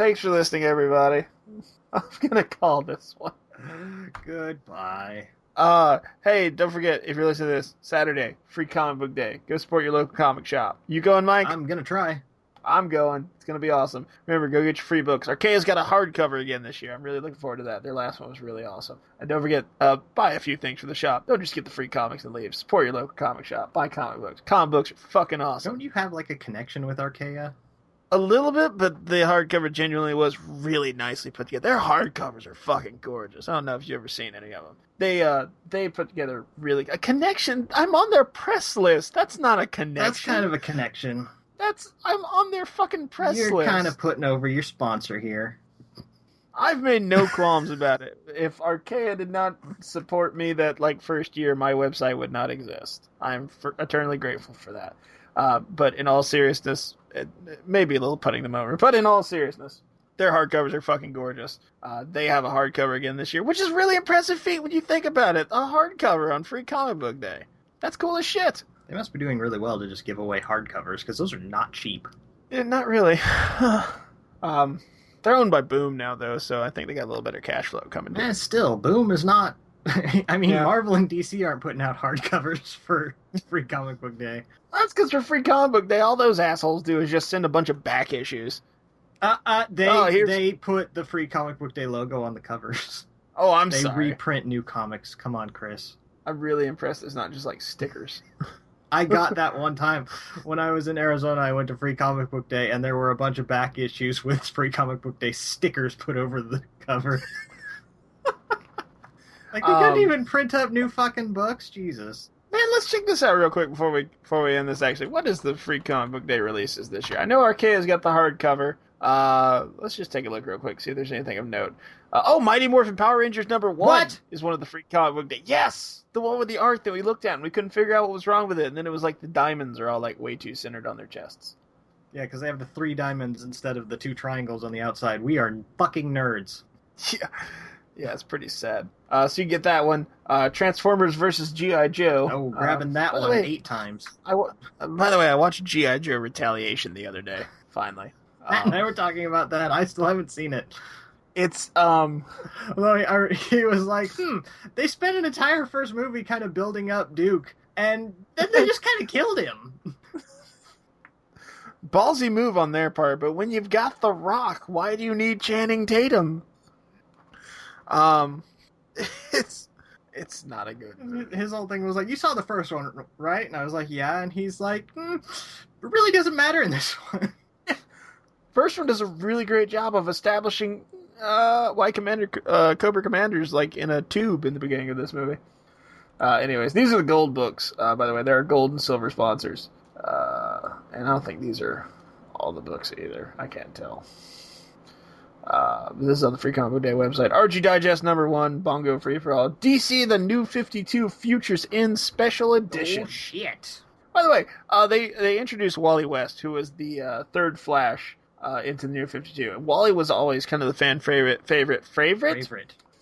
Thanks for listening, everybody. I'm gonna call this one. Goodbye. Hey, don't forget, if you're listening to this, Saturday, free comic book day. Go support your local comic shop. You going, Mike? I'm gonna try. I'm going. It's gonna be awesome. Remember, go get your free books. Archaea's got a hardcover again this year. I'm really looking forward to that. Their last one was really awesome. And don't forget, buy a few things for the shop. Don't just get the free comics and leave. Support your local comic shop. Buy comic books. Comic books are fucking awesome. Don't you have like a connection with Archaea? A little bit, but the hardcover genuinely was really nicely put together. Their hardcovers are fucking gorgeous. I don't know if you've ever seen any of them. They put together really a connection. I'm on their press list. That's not a connection. That's kind of a connection. I'm on their fucking press list. You're kind of putting over your sponsor here. I've made no qualms about it. If Archaea did not support me that first year, my website would not exist. I'm eternally grateful for that. But in all seriousness, it may be a little putting them over, but in all seriousness, their hardcovers are fucking gorgeous. They have a hardcover again this year, which is really impressive feat when you think about it. A hardcover on Free Comic Book Day. That's cool as shit. They must be doing really well to just give away hardcovers, because those are not cheap. Yeah, not really. They're owned by Boom now, though, so I think they got a little better cash flow coming in. Still, Boom is not... I mean, Yeah. Marvel and DC aren't putting out hardcovers for Free Comic Book Day. That's because for Free Comic Book Day, all those assholes do is just send a bunch of back issues. They put the Free Comic Book Day logo on the covers. Oh, I'm They sorry. reprint new comics. Come on, Chris. I'm really impressed it's not just stickers. I got that one time when I was in Arizona. I went to Free Comic Book Day, and there were a bunch of back issues with Free Comic Book Day stickers put over the cover. They couldn't even print up new fucking books. Jesus. Man, let's check this out real quick before we end this. Actually, what is the Free Comic Book Day releases this year? I know Archaea's got the hardcover. Let's just take a look real quick, see if there's anything of note. Mighty Morphin Power Rangers #1 What? is one of the Free Comic Book Day. Yes, the one with the art that we looked at and we couldn't figure out what was wrong with it, and then it was the diamonds are all way too centered on their chests. Yeah, because they have the 3 diamonds instead of the 2 triangles on the outside. We are fucking nerds. Yeah, it's pretty sad. So you get that one. Transformers versus G.I. Joe. Oh, grabbing that one 8 times. By the way, I watched G.I. Joe Retaliation the other day. Finally. They were talking about that. I still haven't seen it. It's, Although he was like, they spent an entire first movie kind of building up Duke, and then they just kind of killed him. Ballsy move on their part, but when you've got The Rock, why do you need Channing Tatum? It's not a good movie. His whole thing was like, you saw the first one, right? And I was like, yeah. And he's like, it really doesn't matter in this one. First one does a really great job of establishing Cobra Commanders in a tube in the beginning of this movie. Anyways, these are the gold books. By the way, there are gold and silver sponsors. And I don't think these are all the books either. I can't tell. This is on the Free Comic Book Day website. RG Digest #1, Bongo Free for All. DC The New 52 Futures in Special Edition. Oh, shit. By the way, they introduced Wally West, who was the third Flash into the New 52. And Wally was always kind of the fan favorite.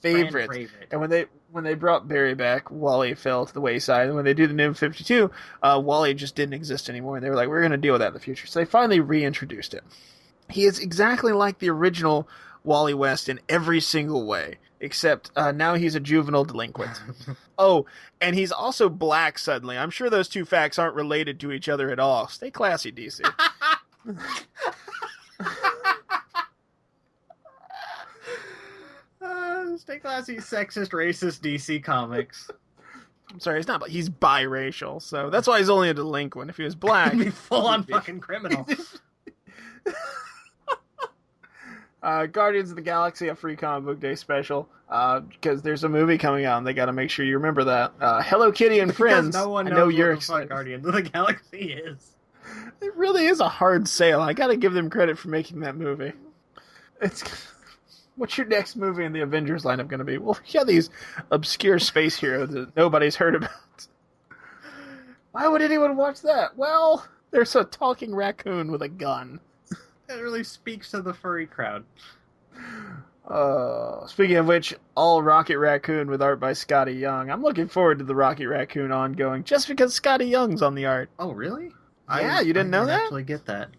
And when they brought Barry back, Wally fell to the wayside. And when they do the New 52, Wally just didn't exist anymore. And they were like, we're going to deal with that in the future. So they finally reintroduced him. He is exactly like the original Wally West in every single way, except now he's a juvenile delinquent. Oh, and he's also black suddenly. I'm sure those two facts aren't related to each other at all. Stay classy, DC. Stay classy, sexist, racist DC Comics. I'm sorry, he's biracial, so that's why he's only a delinquent. If he was black, He'd be full-on fucking criminal. Guardians of the Galaxy, a Free Comic Book Day special, because there's a movie coming out, and they got to make sure you remember that. Hello Kitty and Friends. No one knows I know you're what the fuck Guardians of the Galaxy is. It really is a hard sale. I got to give them credit for making that movie. What's your next movie in the Avengers lineup going to be? Well, yeah, these obscure space heroes that nobody's heard about. Why would anyone watch that? Well, there's a talking raccoon with a gun. It really speaks to the furry crowd. Speaking of which, all Rocket Raccoon with art by Scotty Young. I'm looking forward to the Rocket Raccoon ongoing, just because Scotty Young's on the art. Oh, really? Yeah, you didn't know that? I actually get that.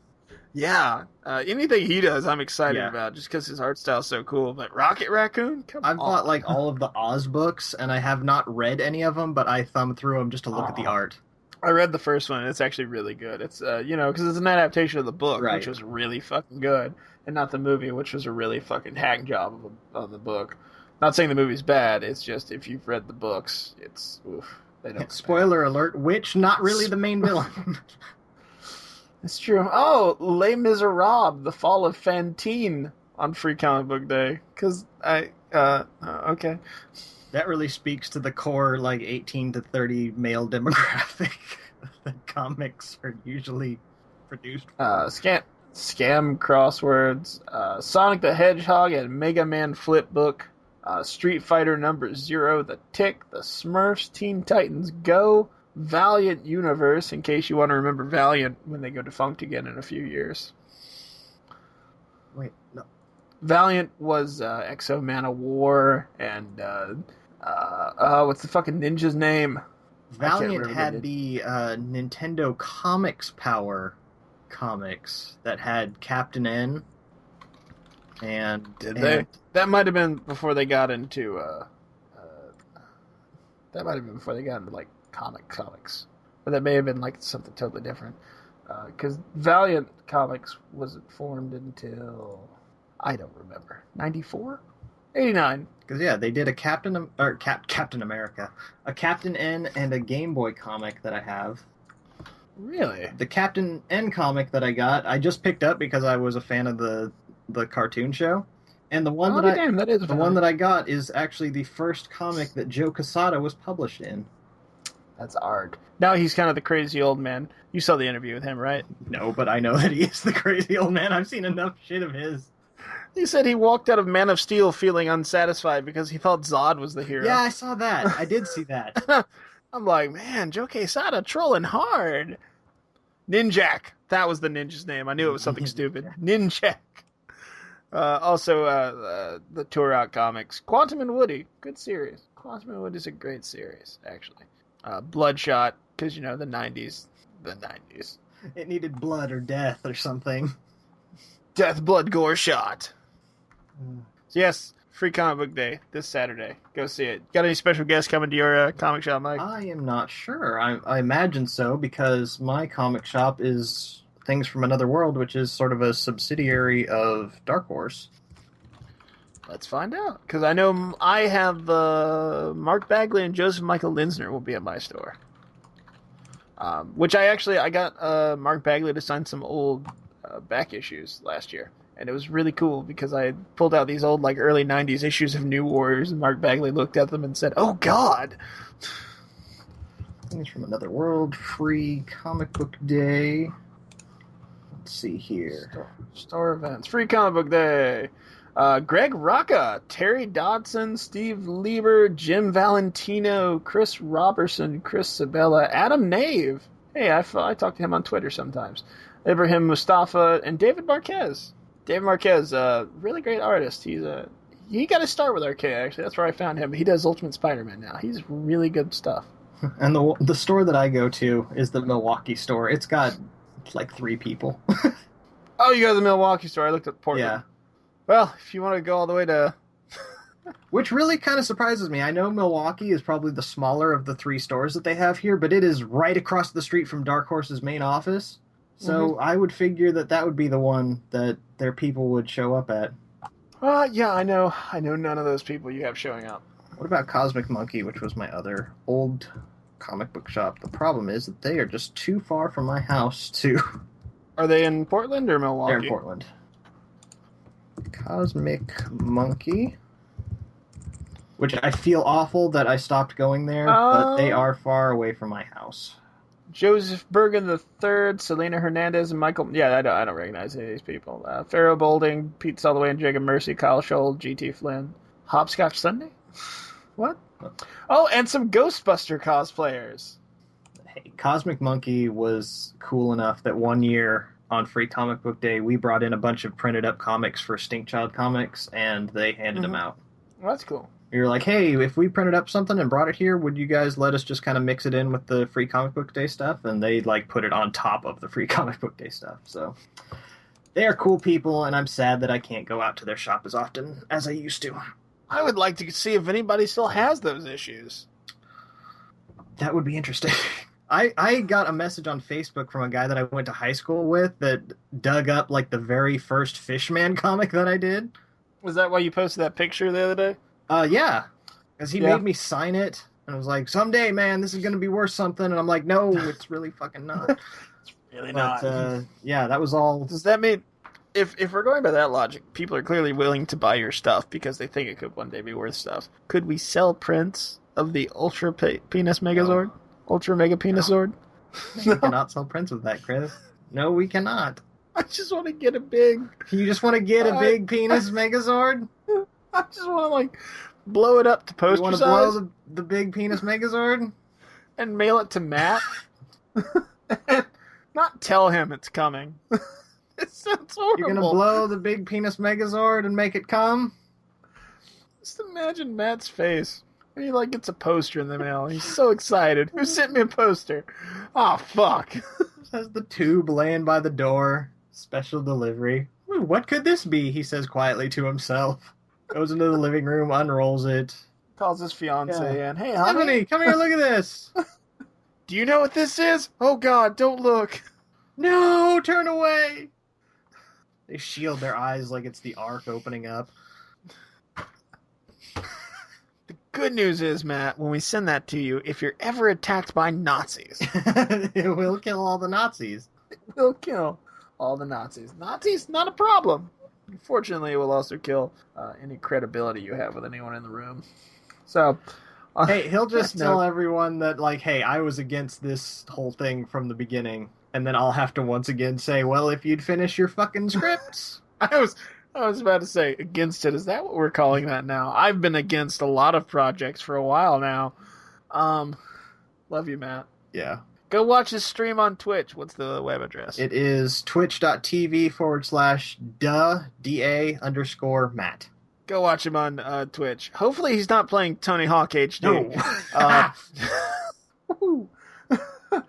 Yeah, anything he does, I'm excited Yeah. about just because his art style's so cool. But Rocket Raccoon, come I've bought on. like all of the Oz books, and I have not read any of them, but I thumbed through them just to look at the Oh. art. I read the first one, and it's actually really good. It's because it's an adaptation of the book, which Right. was really fucking good, and not the movie, which was a really fucking hack job of the book. Not saying the movie's bad. It's just if you've read the books, it's oof, they don't compare. Spoiler alert, Witch, not really the main villain. It's true. Oh, Les Miserables, The Fall of Fantine on Free Comic Book Day. Because okay. That really speaks to the core, like, 18 to 30 male demographic that comics are usually produced for. Scam crosswords, Sonic the Hedgehog and Mega Man Flip Book, Street Fighter Number Zero, The Tick, The Smurfs, Teen Titans Go, Valiant Universe, in case you want to remember Valiant when they go defunct again in a few years. Wait, no. Valiant was Exo Man of War and what's the fucking ninja's name? Valiant had the Nintendo Comics Power comics that had Captain N Did they? That might have been before they got into that might have been before they got into like comics, but that may have been like something totally different. Because Valiant Comics wasn't formed until I don't remember 94, 89. Because yeah, they did a Captain America, a Captain N, and a Game Boy comic that I have. Really? The Captain N comic that I got, I just picked up because I was a fan of the cartoon show, and the one that I got is actually the first comic that Joe Quesada was published in. That's art. Now he's kind of the crazy old man. You saw the interview with him, right? No, but I know that he is the crazy old man. I've seen enough shit of his. He said he walked out of Man of Steel feeling unsatisfied because he thought Zod was the hero. Yeah, I saw that. I did see that. I'm like, man, Joe Quesada trolling hard. Ninjak. That was the ninja's name. I knew it was something stupid. Ninjak. Also, the Turok comics. Quantum and Woody. Good series. Quantum and Woody is a great series, actually. Bloodshot, because, the 90s. The 90s. It needed blood or death or something. Death, blood, gore, shot. So yes, Free Comic Book Day this Saturday. Go see it. Got any special guests coming to your comic shop, Mike? I am not sure. I imagine so, because my comic shop is Things from Another World, which is sort of a subsidiary of Dark Horse. Let's find out. Because I know I have Mark Bagley and Joseph Michael Linsner will be at my store. Which I got Mark Bagley to sign some old back issues last year. And it was really cool because I pulled out these old, like, early 90s issues of New Warriors, and Mark Bagley looked at them and said, "Oh, God!" Things from Another World, Free Comic Book Day. Let's see here. Store events. Free Comic Book Day. Greg Rucka, Terry Dodson, Steve Lieber, Jim Valentino, Chris Robertson, Chris Sabella, Adam Nave. Hey, I talk to him on Twitter sometimes. Ibrahim Mustafa, and David Marquez. David Marquez, really great artist. He got his start with RK, actually. That's where I found him. He does Ultimate Spider-Man now. He's really good stuff. And the store that I go to is the Milwaukee store. It's got like 3 people. Oh, you go to the Milwaukee store. I looked at Portland. Yeah. Well, if you want to go all the way to... Which really kind of surprises me. I know Milwaukee is probably the smaller of the 3 stores that they have here, but it is right across the street from Dark Horse's main office. So I would figure that would be the one that their people would show up at. Yeah, I know none of those people you have showing up. What about Cosmic Monkey, which was my other old comic book shop? The problem is that they are just too far from my house to... Are they in Portland or Milwaukee? They're in Portland. Cosmic Monkey. Which I feel awful that I stopped going there, but they are far away from my house. Joseph Bergen III, Selena Hernandez, and Michael... Yeah, I don't recognize any of these people. Pharaoh Bolding, Pete Soloway and Jacob Mercy, Kyle Scholl, GT Flynn. Hopscotch Sunday? What? Oh, and some Ghostbuster cosplayers. Hey, Cosmic Monkey was cool enough that one year on Free Comic Book Day, we brought in a bunch of printed up comics for Stinkchild Comics, and they handed them out. Well, that's cool. We were like, hey, if we printed up something and brought it here, would you guys let us just kind of mix it in with the Free Comic Book Day stuff? And they, like, put it on top of the Free Comic Book Day stuff. So They are cool people, and I'm sad that I can't go out to their shop as often as I used to. I would like to see if anybody still has those issues. That would be interesting. I got a message on Facebook from a guy that I went to high school with that dug up like the very first Fishman comic that I did. Was that why you posted that picture the other day? Yeah. Because he made me sign it, and I was like, someday, man, this is going to be worth something. And I'm like, no, it's really fucking not. It's really not. Yeah, that was all. Does that mean, if we're going by that logic, people are clearly willing to buy your stuff because they think it could one day be worth stuff. Could we sell prints of the Ultra Penis Megazord? No. Ultra Mega Penisord? No. We cannot sell prints of that, Chris. No, we cannot. I just want to get a big... You just want to get a big penis Megazord? I just want to, like, blow it up to poster size. You want to blow the big penis Megazord? And mail it to Matt? And not tell him it's coming. It sounds horrible. You're going to blow the big penis Megazord and make it come? Just imagine Matt's face. He like gets a poster in the mail. He's so excited. Who sent me a poster? Oh, fuck. Has the tube laying by the door. Special delivery. Ooh, what could this be? He says quietly to himself. Goes into the living room, unrolls it. Calls his fiance in. Hey, honey. Honey, come here, look at this. Do you know what this is? Oh, God, don't look. No, turn away. They shield their eyes like it's the Ark opening up. Good news is, Matt, when we send that to you, if you're ever attacked by Nazis... It will kill all the Nazis. It will kill all the Nazis. Nazis, not a problem. Unfortunately, it will also kill any credibility you have with anyone in the room. So... hey, he'll just tell everyone that, like, hey, I was against this whole thing from the beginning. And then I'll have to once again say, well, if you'd finish your fucking scripts... I was about to say, against it. Is that what we're calling that now? I've been against a lot of projects for a while now. Love you, Matt. Yeah. Go watch his stream on Twitch. What's the web address? It is twitch.tv/DA_Matt. Go watch him on Twitch. Hopefully he's not playing Tony Hawk HD. No.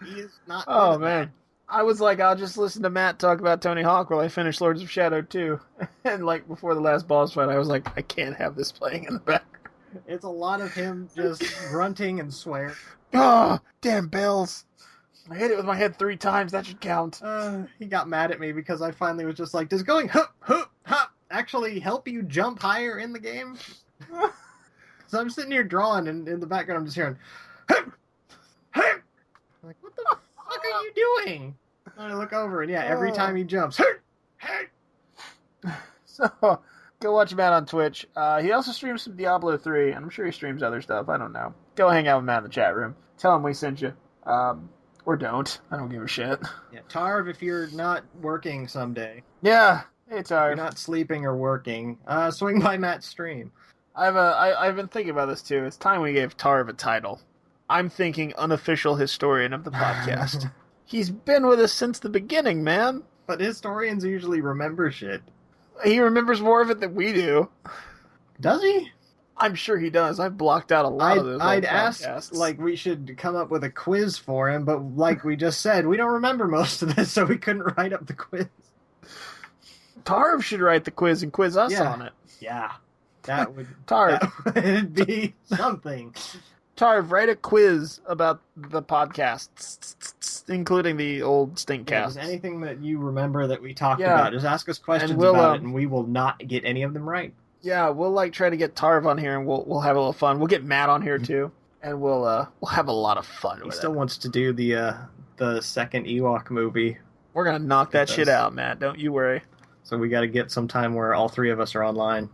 He is not. Oh, man. I was like, I'll just listen to Matt talk about Tony Hawk while I finish Lords of Shadow 2. And, like, before the last boss fight, I was like, I can't have this playing in the background. It's a lot of him just grunting and swearing. Oh, damn bells. I hit it with my head 3 times. That should count. He got mad at me because I finally was just like, does going hup, hup, hup actually help you jump higher in the game? So I'm sitting here drawing, and in the background I'm just hearing, hup, hup. I'm like, what the fuck are you doing? And I look over, and every time he jumps, So, go watch Matt on Twitch. He also streams some Diablo 3, and I'm sure he streams other stuff. I don't know. Go hang out with Matt in the chat room. Tell him we sent you. Or don't. I don't give a shit. Yeah, Tarv, if you're not working someday. Yeah, hey Tarv. You're not sleeping or working. Swing by Matt's stream. I've been thinking about this too. It's time we gave Tarv a title. I'm thinking unofficial historian of the podcast. He's been with us since the beginning, man. But historians usually remember shit. He remembers more of it than we do. Does he? I'm sure he does. I've blocked out a lot of those. I'd ask, like, we should come up with a quiz for him, but like we just said, we don't remember most of this, so we couldn't write up the quiz. Tarv should write the quiz and quiz us on it. Yeah. That would, Tarv. That would be something. Tarv, write a quiz about the podcasts, including the old stinkcasts. Yeah, just anything that you remember that we talked about. Just ask us questions about it, and we will not get any of them right. Yeah, we'll like try to get Tarv on here, and we'll have a little fun. We'll get Matt on here too, and we'll have a lot of fun. He still wants to do the second Ewok movie. We're gonna knock that shit out, Matt. Don't you worry. So we got to get some time where all 3 of us are online.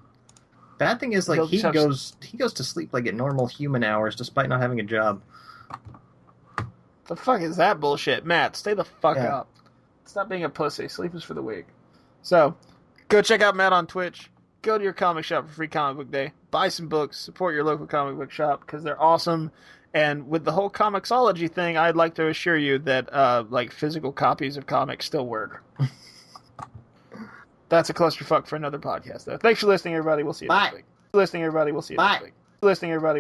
Bad thing is, like, he goes to sleep like at normal human hours, despite not having a job. The fuck is that bullshit, Matt? Stay the fuck up. Stop being a pussy. Sleep is for the weak. So, go check out Matt on Twitch. Go to your comic shop for free comic book day. Buy some books. Support your local comic book shop because they're awesome. And with the whole comiXology thing, I'd like to assure you that like physical copies of comics still work. That's a clusterfuck for another podcast, though. Thanks for listening, everybody. We'll see you next week. Listening, everybody. We'll see you next week. Listening, everybody.